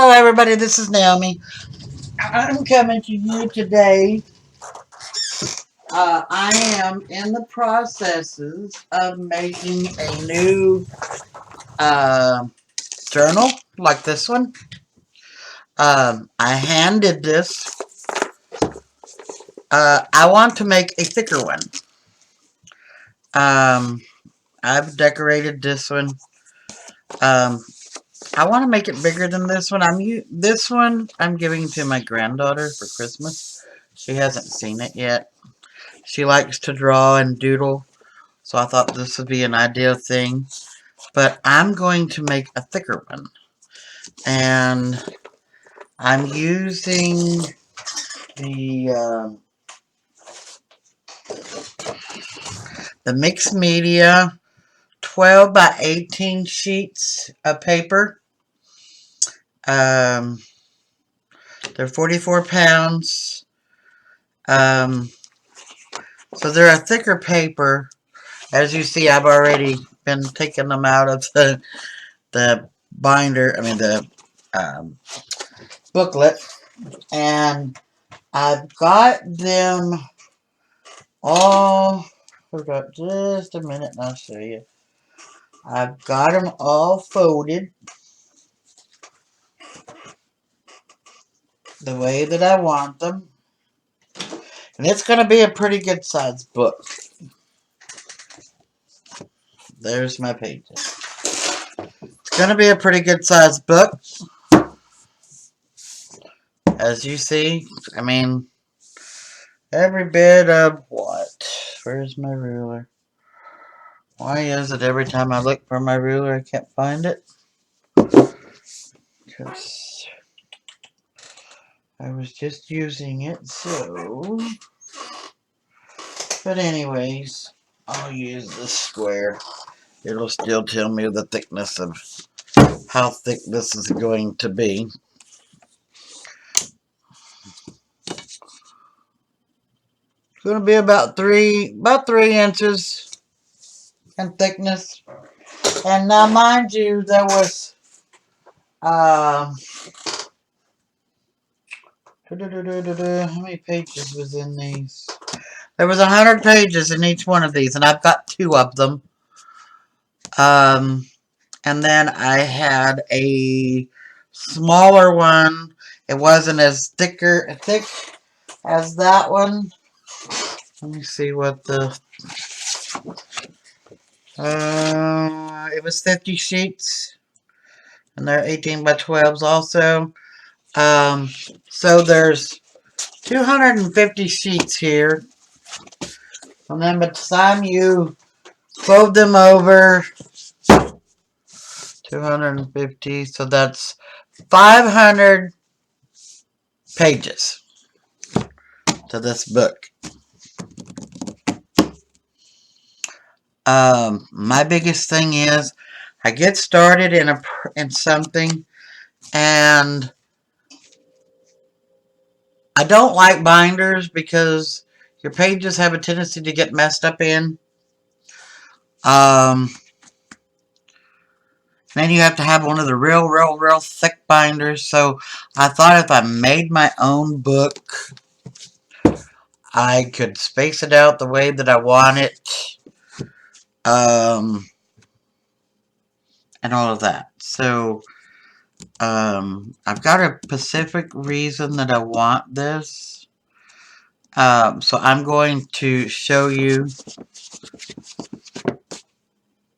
Hello everybody, this is Naomi. I'm coming to you today. I am in the processes of making a new journal like this one. I handed this. I want to make a thicker one. I've decorated this one. I want to make it bigger than this one. This one I'm giving to my granddaughter for Christmas. She hasn't seen it yet. She likes to draw and doodle, so I thought this would be an ideal thing. But I'm going to make a thicker one. And I'm using the mixed media 12 by 18 sheets of paper. They're 44 pounds. So they're a thicker paper. As you see, I've already been taking them out of the binder, the booklet, and I've got them all. Hold up just a minute and I'll show you. I've got them all folded the way that I want them, and it's going to be a pretty good size book. There's my pages. It's going to be a pretty good size book. As you see, every bit of what? Where's my ruler? Why is it every time I look for my ruler I can't find it? Because I was just using it, so. But anyways, I'll use this square. It'll still tell me the thickness of how thick this is going to be. It's going to be about 3 inches in thickness. And now, mind you, there was how many pages was in these? There was 100 pages in each one of these, and I've got 2 of them. And then I had a smaller one. It wasn't as thick as that one. Let me see what it was 50 sheets, and they're 18 by 12s also. So there's 250 sheets here, and then by the time you fold them over, 250, so that's 500 pages to this book. My biggest thing is I get started in something, and I don't like binders because your pages have a tendency to get messed up in. Then you have to have one of the real thick binders. So I thought if I made my own book, I could space it out the way that I want it. And all of that. So I've got a specific reason that I want this. So I'm going to show you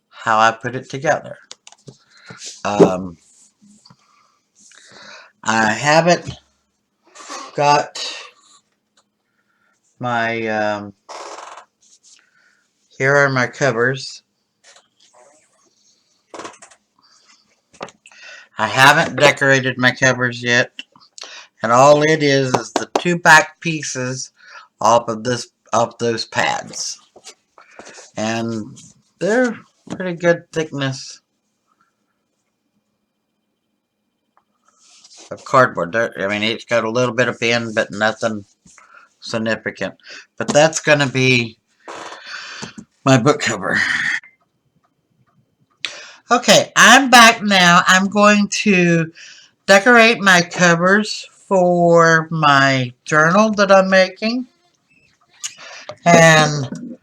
how I put it together. I haven't got my, here are my covers. I haven't decorated my covers yet. And all it is the 2 back pieces off those pads. And they're pretty good thickness of cardboard. It's got a little bit of bend, but nothing significant. But that's going to be my book cover. Okay, I'm back now. I'm going to decorate my covers for my journal that I'm making. And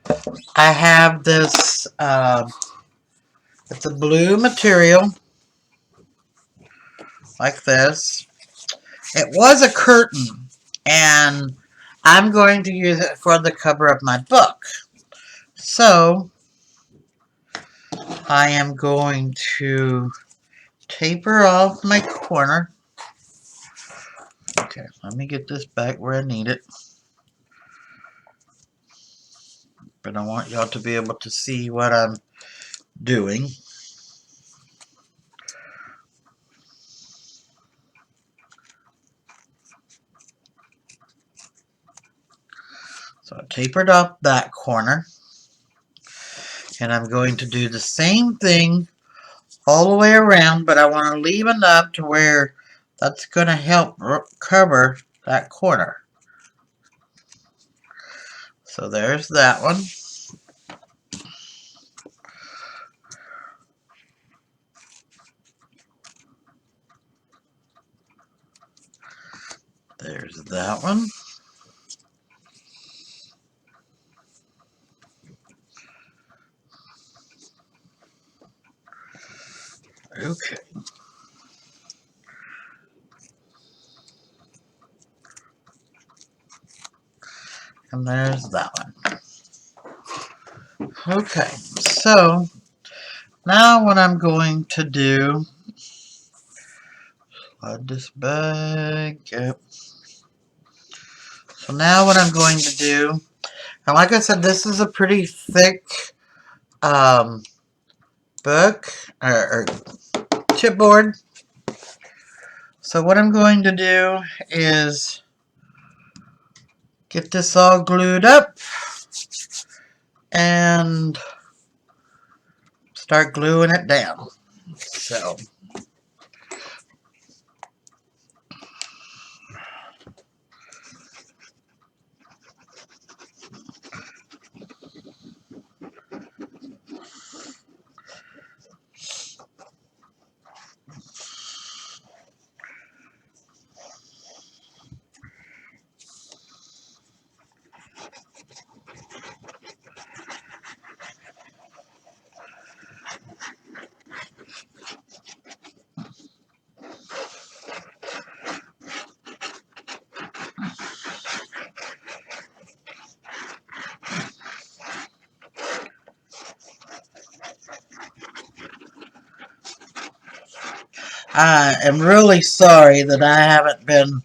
I have this, it's a blue material, like this. It was a curtain, and I'm going to use it for the cover of my book. So, I am going to taper off my corner. Okay, let me get this back where I need it. But I want y'all to be able to see what I'm doing. So I tapered off that corner. And I'm going to do the same thing all the way around, but I want to leave enough to where that's going to help cover that corner. So there's that one. There's that one. Okay. And there's that one. Okay, so now what I'm going to do, slide this back up. So now what I'm going to do, and like I said, this is a pretty thick book, or chipboard. So what I'm going to do is get this all glued up and start gluing it down. So I am really sorry that I haven't been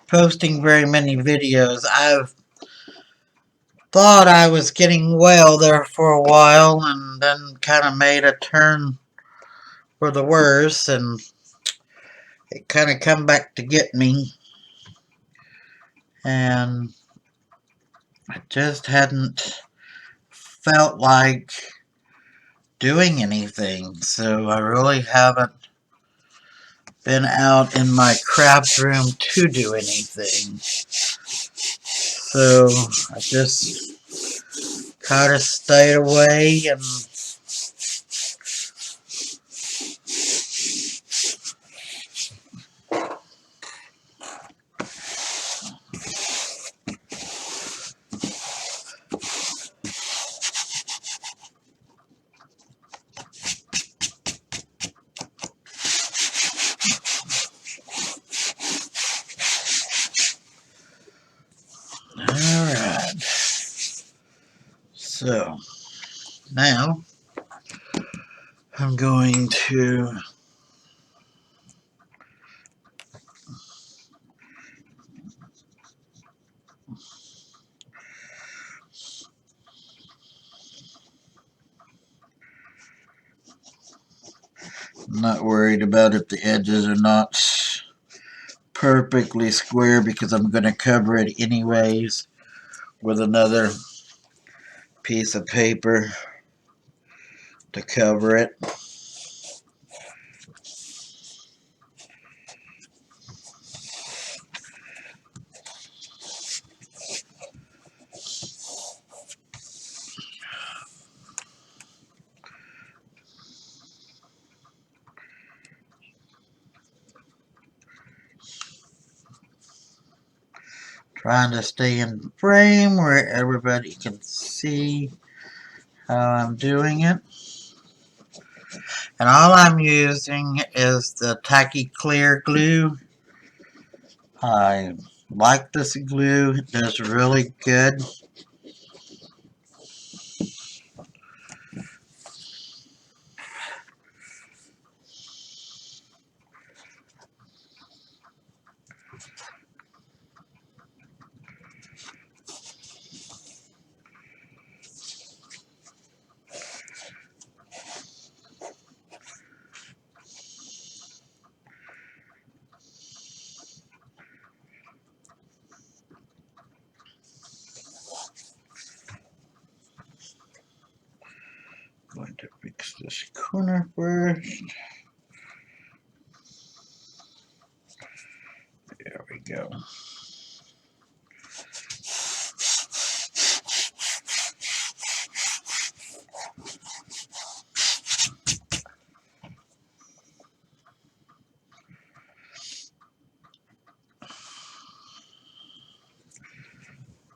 posting very many videos. I've thought I was getting well there for a while and then kind of made a turn for the worse, and it kind of come back to get me, and I just hadn't felt like doing anything, so I really haven't been out in my craft room to do anything. So I just kind of stayed away, and alright. So now I'm going to not worried about if the edges are not perfectly square, because I'm going to cover it anyways with another piece of paper to cover it. trying to stay in the frame where everybody can see how I'm doing it. And all I'm using is the tacky clear glue. I like this glue. It does really good. Going to fix this corner first. There we go.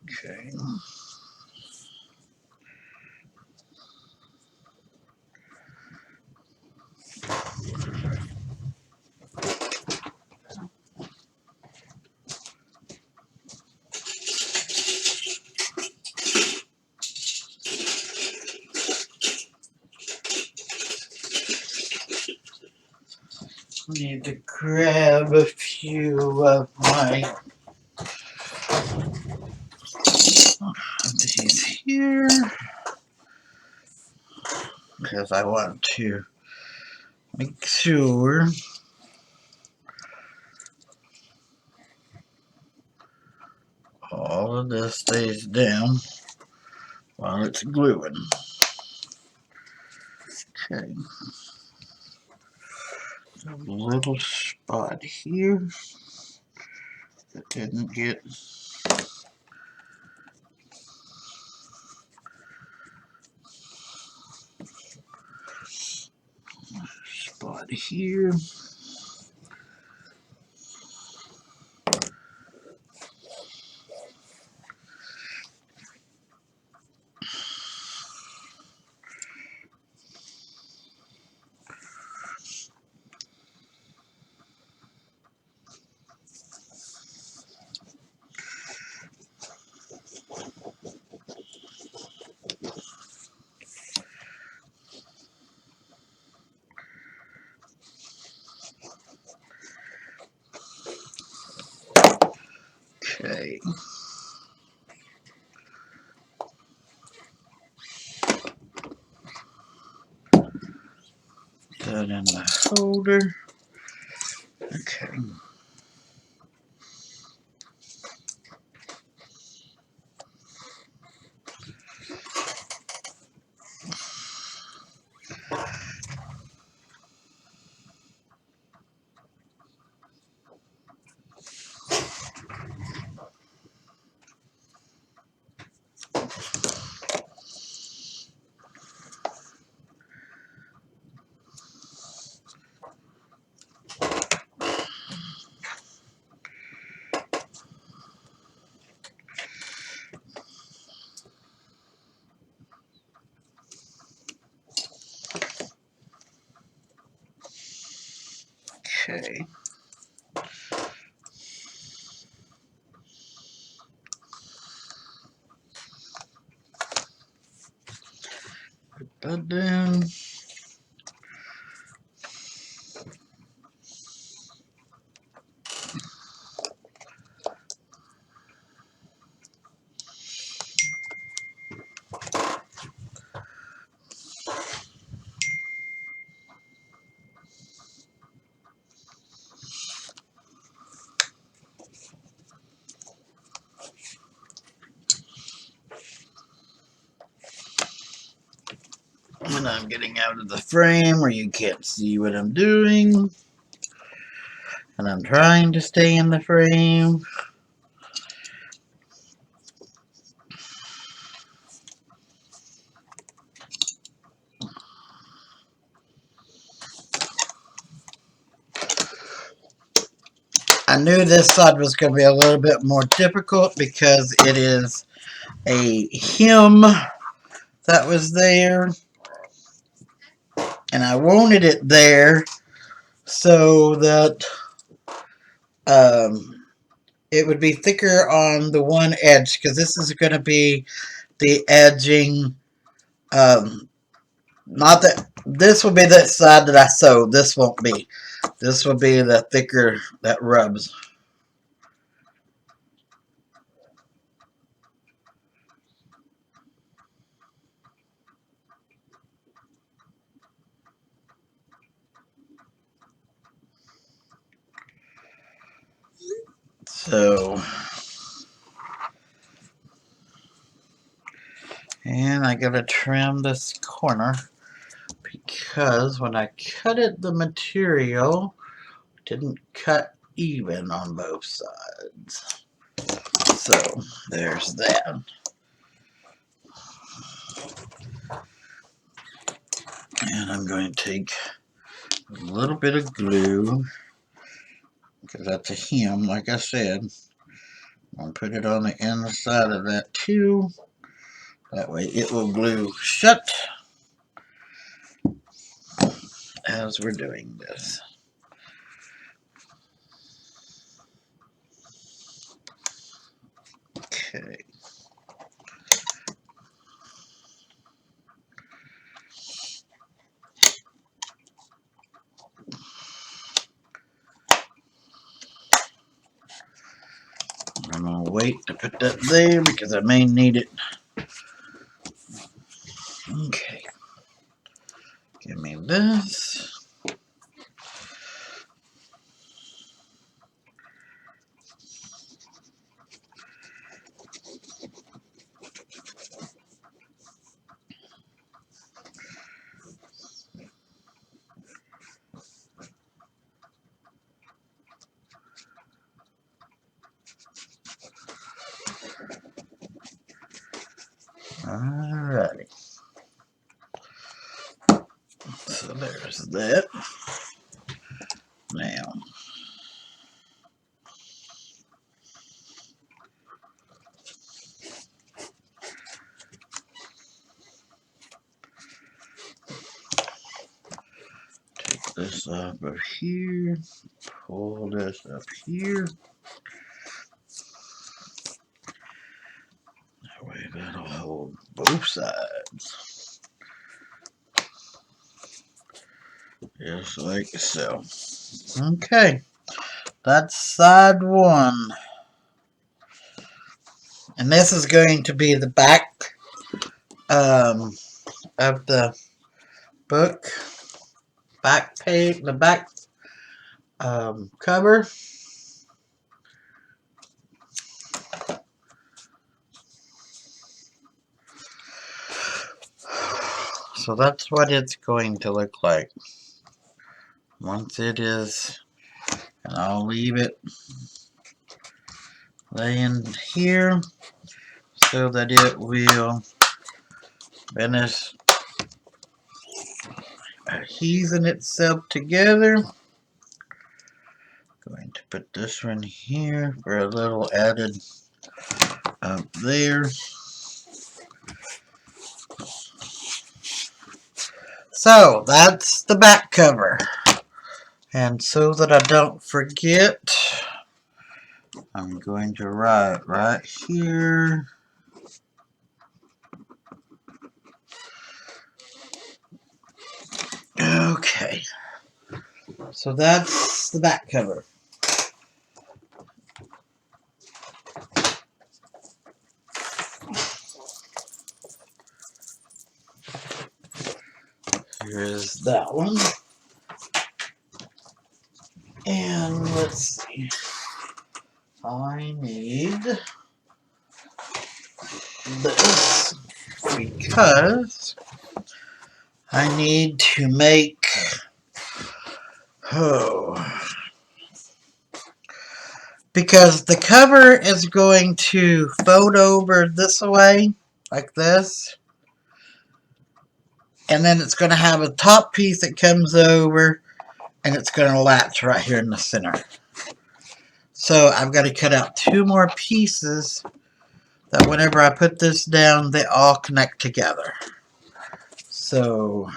Okay. I need to grab a few of these here because I want to make sure all of this stays down while it's gluing. Okay. A little spot here that didn't get spot here. Okay. That in the holder. Okay. Okay. Put that down. When I'm getting out of the frame where you can't see what I'm doing, and I'm trying to stay in the frame. I knew this side was going to be a little bit more difficult because it is a hem that was there. And I wanted it there so that it would be thicker on the one edge, because this is going to be the edging. Not that this will be that side that I sewed. This won't be. This will be the thicker that rubs. So, and I gotta trim this corner because when I cut it, the material didn't cut even on both sides. So, there's that. And I'm going to take a little bit of glue, because that's a hem, like I said. I'll put it on the inside of that too. That way it will glue shut as we're doing this. Okay. I'm going to wait to put that there because I may need it. Okay. Give me this. Alrighty. So there's that. Now, take this up of here. Pull this up here. That way that'll hold both sides. Just like so. Okay. That's side one. And this is going to be the back of the book. Back page, the back cover. So that's what it's going to look like once it is, and I'll leave it laying here so that it will finish adhesing itself together. Going to put this one here for a little added up there. So that's the back cover. And so that I don't forget, I'm going to write right here. Okay. So that's the back cover. Here's that one. And let's see. I need this because I need to make, because the cover is going to fold over this way, like this. And then it's going to have a top piece that comes over, and it's going to latch right here in the center. So I've got to cut out 2 more pieces that whenever I put this down, they all connect together. So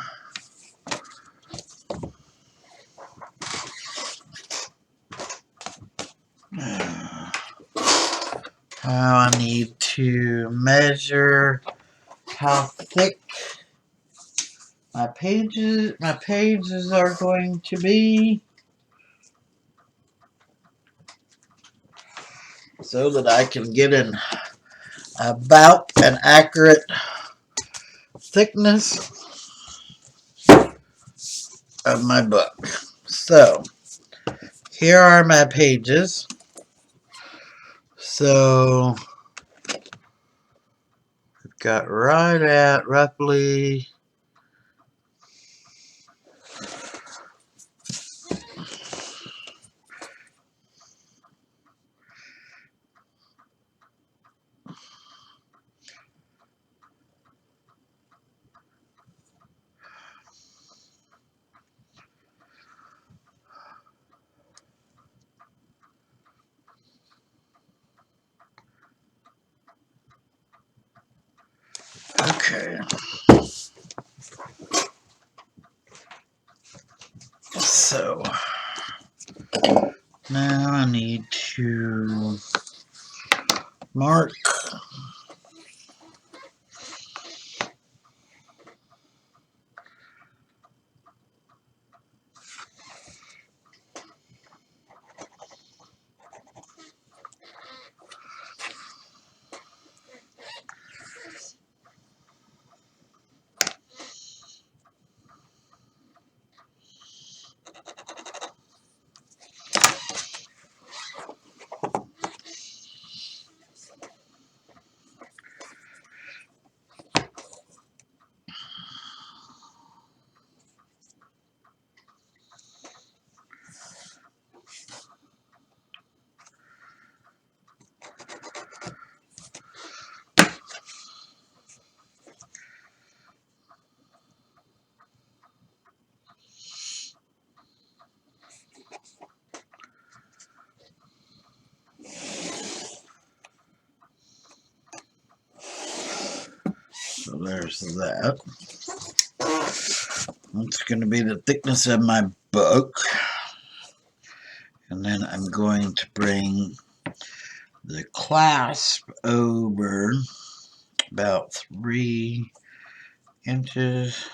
I need to measure how thick my pages are going to be so that I can get about an accurate thickness of my book. So here are my pages. So we've got right at roughly okay. So now I need to mark. So there's that. That's going to be the thickness of my book. And then I'm going to bring the clasp over about 3 inches.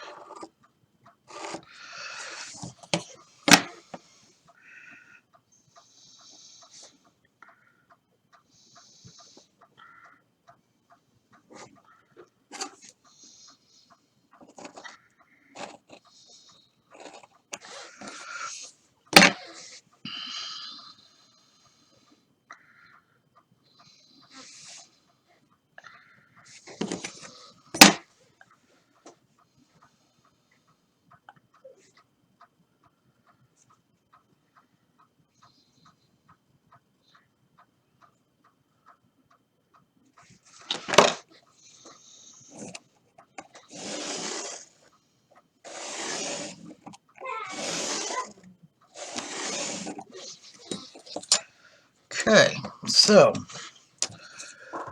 Okay, so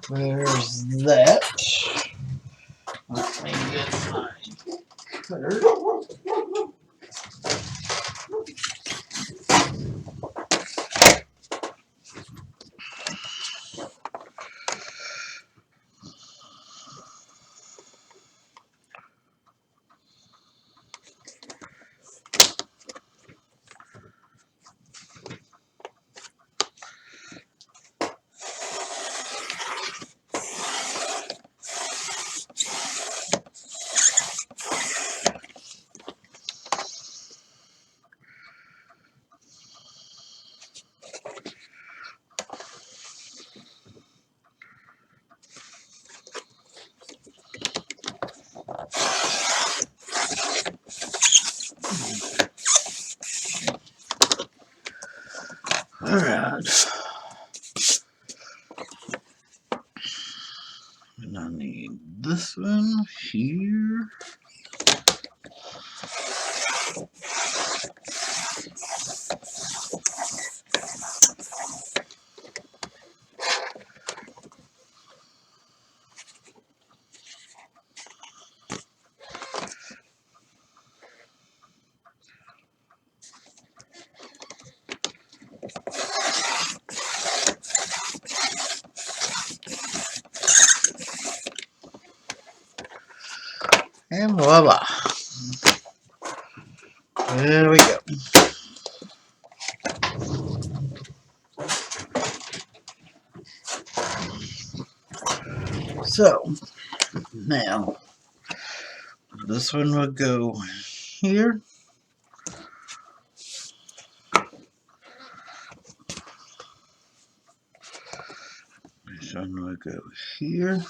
there's that. Let me get my cutter. Alright. And I need this one here. And voila. There we go. So, now, this one will go here. This one will go here.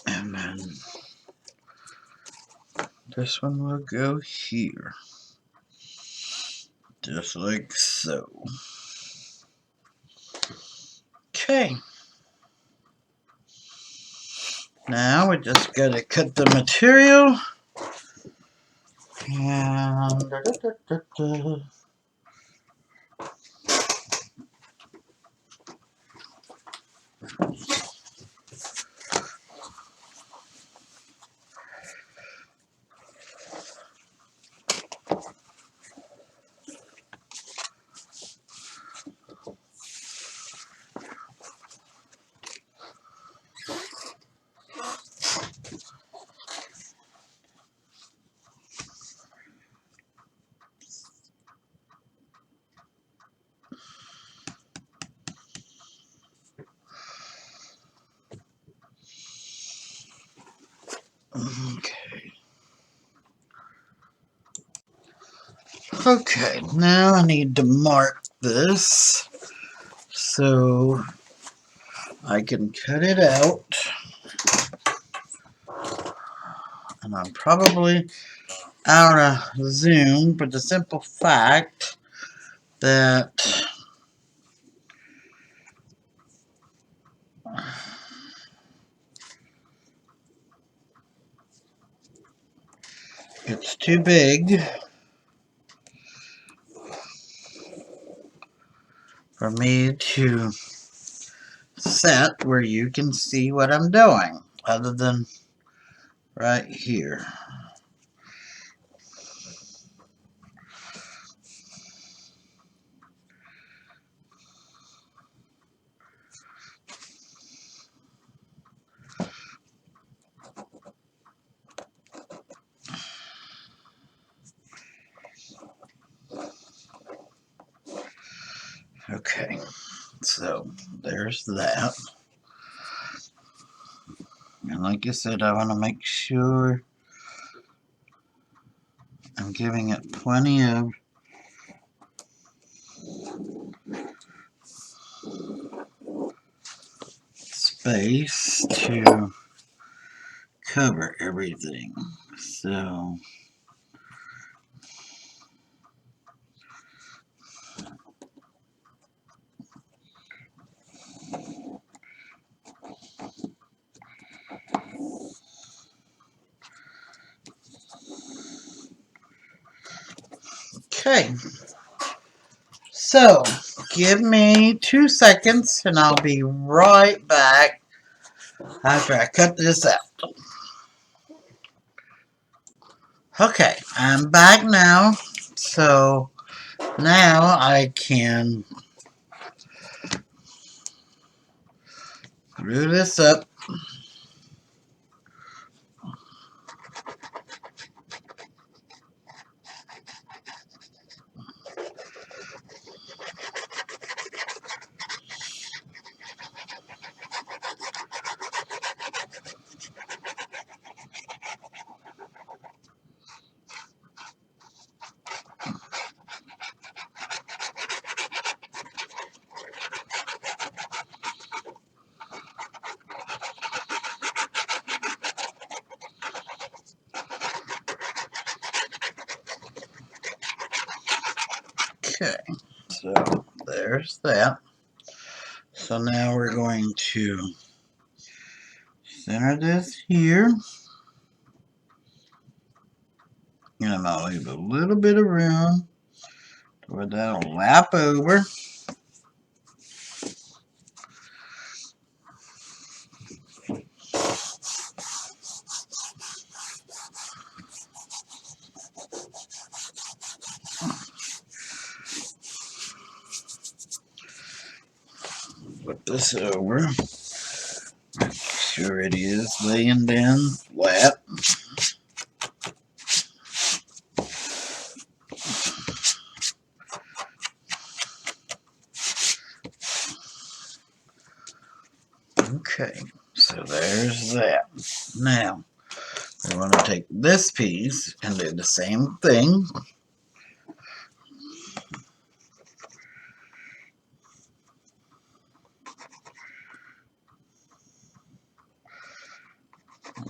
And then this one will go here. Just like so. Okay. Now we just gotta cut the material. And okay. Okay, now I need to mark this so I can cut it out. And I'm probably out of zoom for the simple fact that it's too big for me to set where you can see what I'm doing, other than right here. Okay, so there's that. And like I said, I want to make sure I'm giving it plenty of space to cover everything. So okay, so give me 2 seconds and I'll be right back after I cut this out. Okay, I'm back now. So now I can glue this up. Okay, so there's that. So now we're going to center this here. And I'll leave a little bit of room where that'll lap over. Put this over. sure it is laying down flat. Okay, so there's that. Now, we want to take this piece and do the same thing.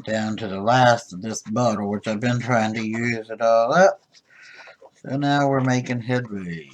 Down to the last of this bottle, which I've been trying to use it all up. So now we're making headway.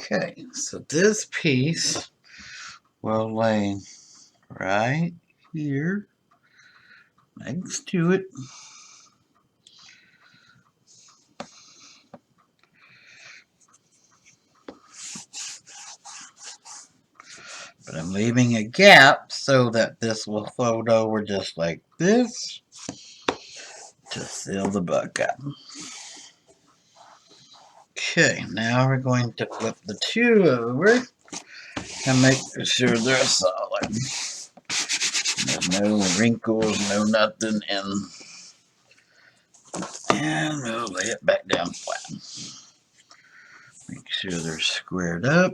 Okay, so this piece will lay right here next to it. But I'm leaving a gap so that this will fold over just like this to seal the book up. Okay, now we're going to flip the two over and make sure they're solid. There's no wrinkles, no nothing, and we'll lay it back down flat. Make sure they're squared up.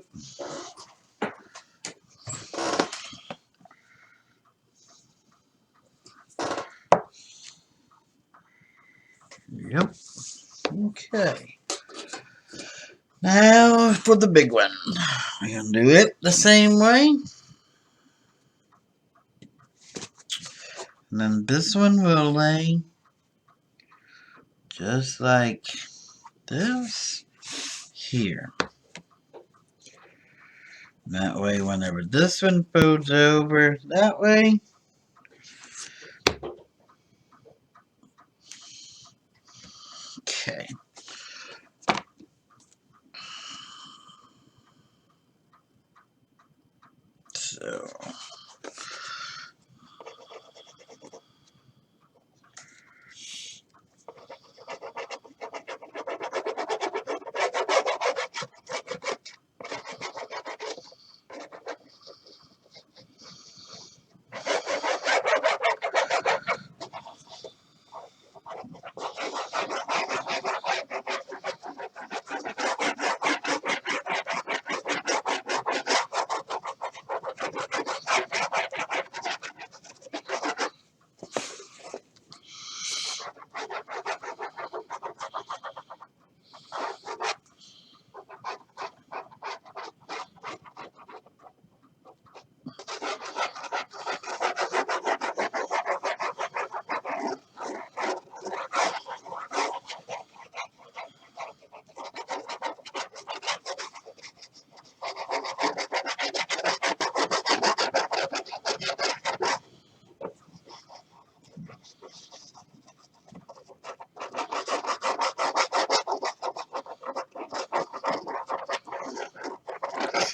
Yep. Okay. Now for the big one. We're going to do it the same way. And then this one will lay just like this here. And that way, whenever this one folds over that way, okay. So,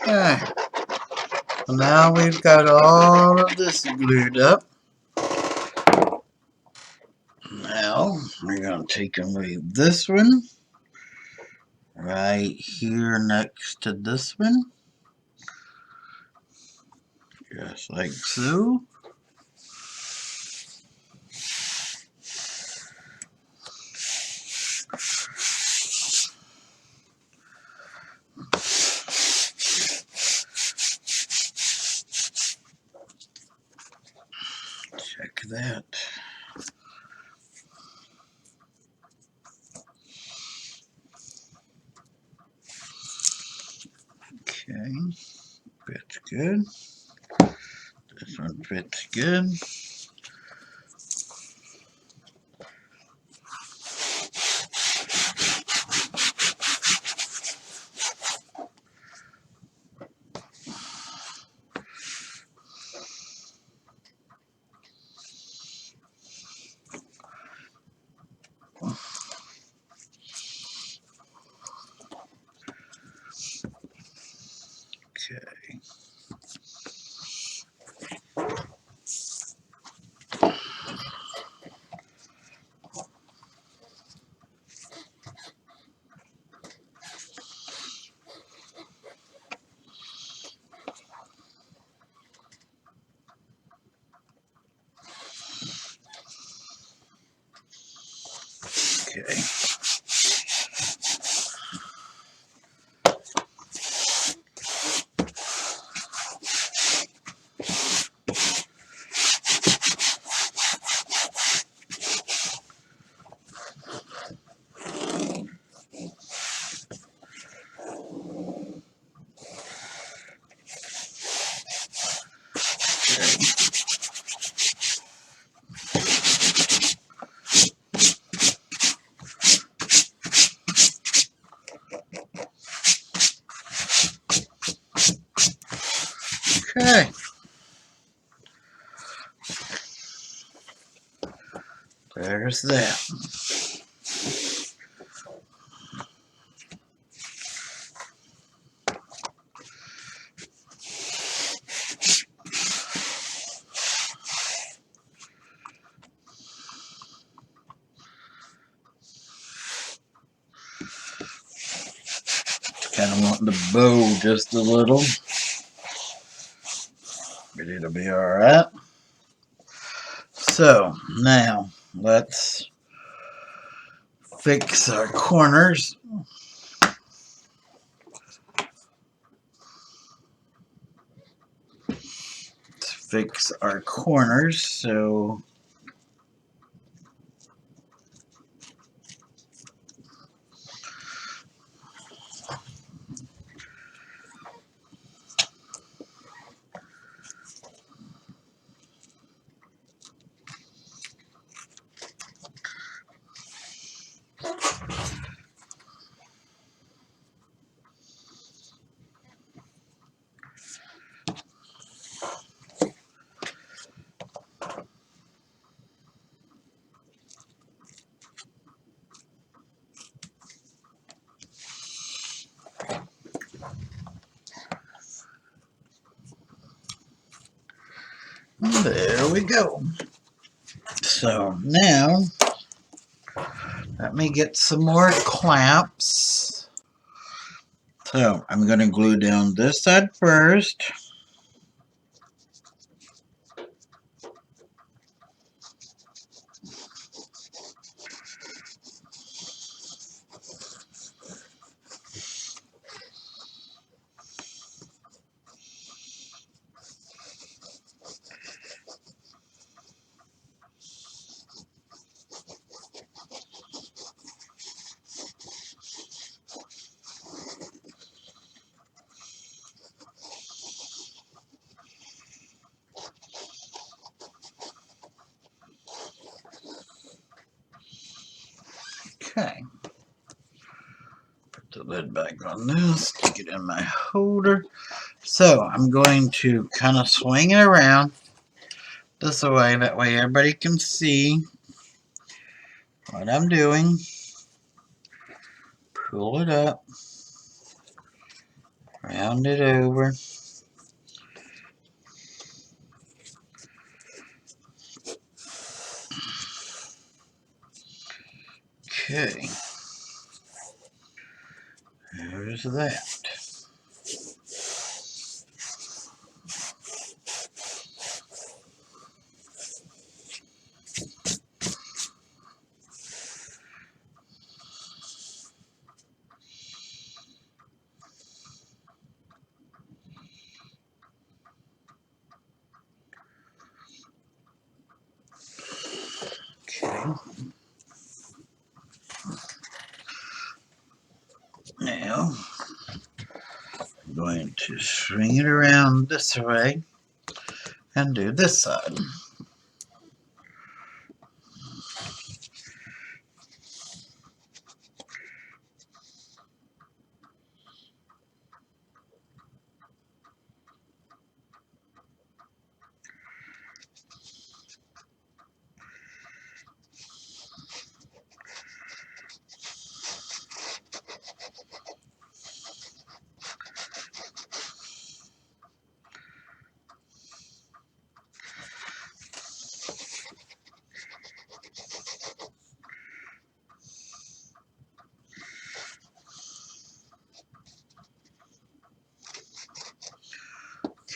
okay. So now we've got all of this glued up. Now, we're going to take and leave this one right here next to this one. Just like so. Check that. Okay, fits good. This one fits good. Okay. Okay. There's that. Kind of want the bow just a little, but it'll be alright. So, now, let's fix our corners. Fix our corners, so there we go. So now, let me get some more clamps. So I'm going to glue down this side first. Okay. Put the lid back on this, stick it in my holder. So I'm going to kind of swing it around this way, that way everybody can see what I'm doing. Pull it up, round it over. Okay, there's that. Okay, now I'm going to swing it around this way and do this side.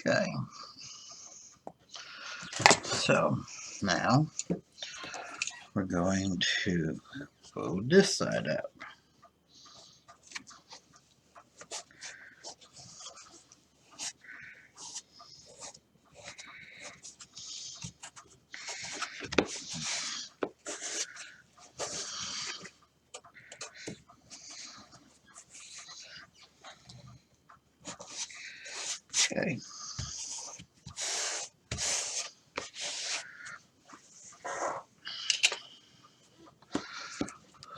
Okay, so now we're going to Fold this side up. Okay.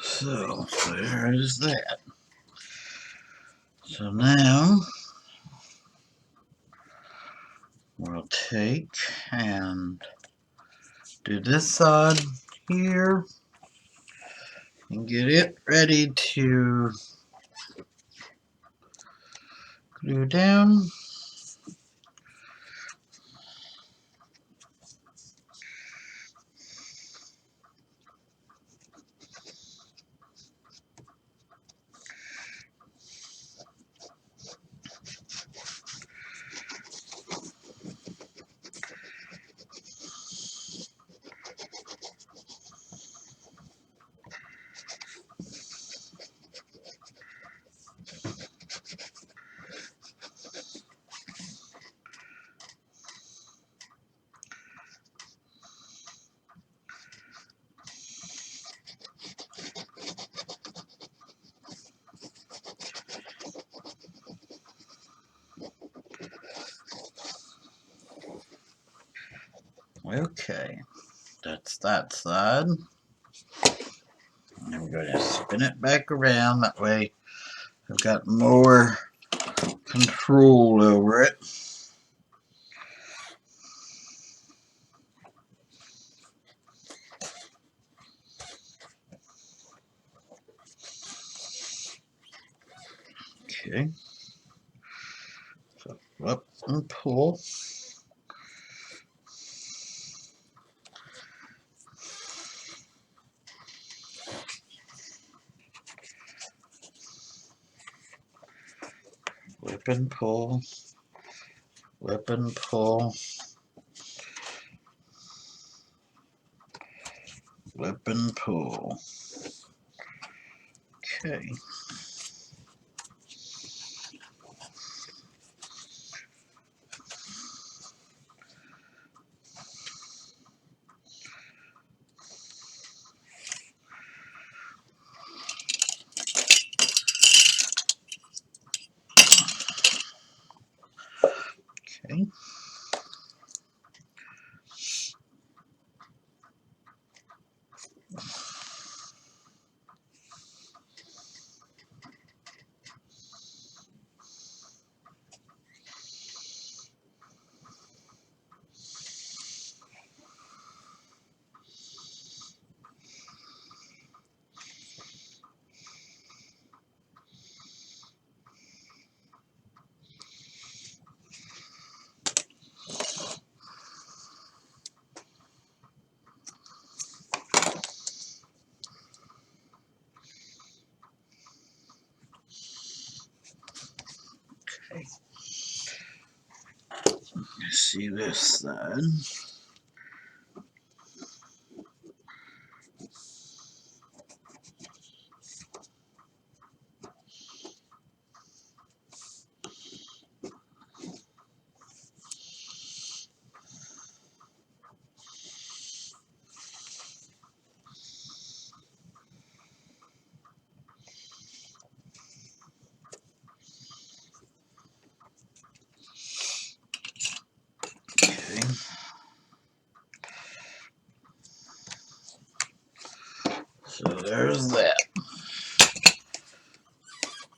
So there is that. So now we'll take and do this side here and get it ready to glue down. Okay, that's that side. And I'm going to spin it back around. That way I've got more control over it. Okay. So up and pull. Whip and pull. Whip and pull. Whip and pull. Okay. Okay. Okay. Let's see this side. Okay. So there's that.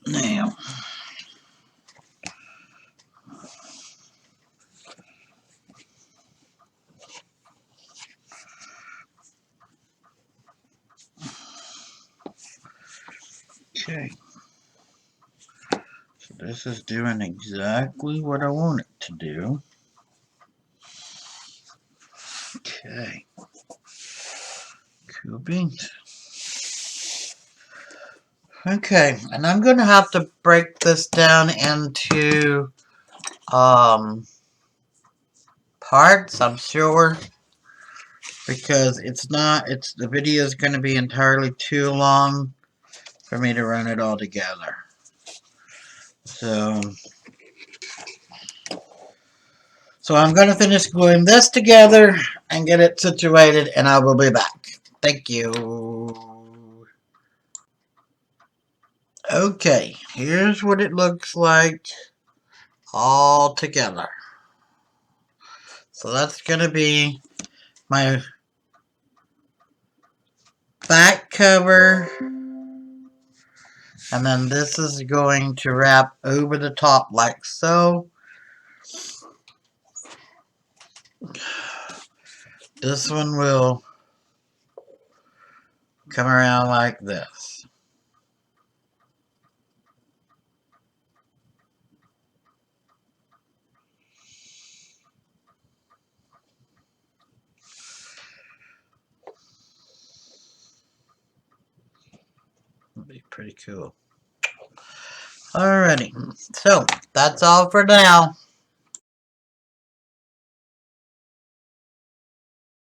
Now, okay. So this is doing exactly what I want it to do. Okay. Cool beans. Okay, and I'm going to have to break this down into parts, I'm sure. because the video is going to be entirely too long for me to run it all together. So I'm going to finish gluing this together and get it situated, and I will be back. Thank you. Okay, here's what it looks like all together. So that's going to be my back cover, and then this is going to wrap over the top like so. This one will come around like this. That'd be pretty cool. Alrighty, so that's all for now.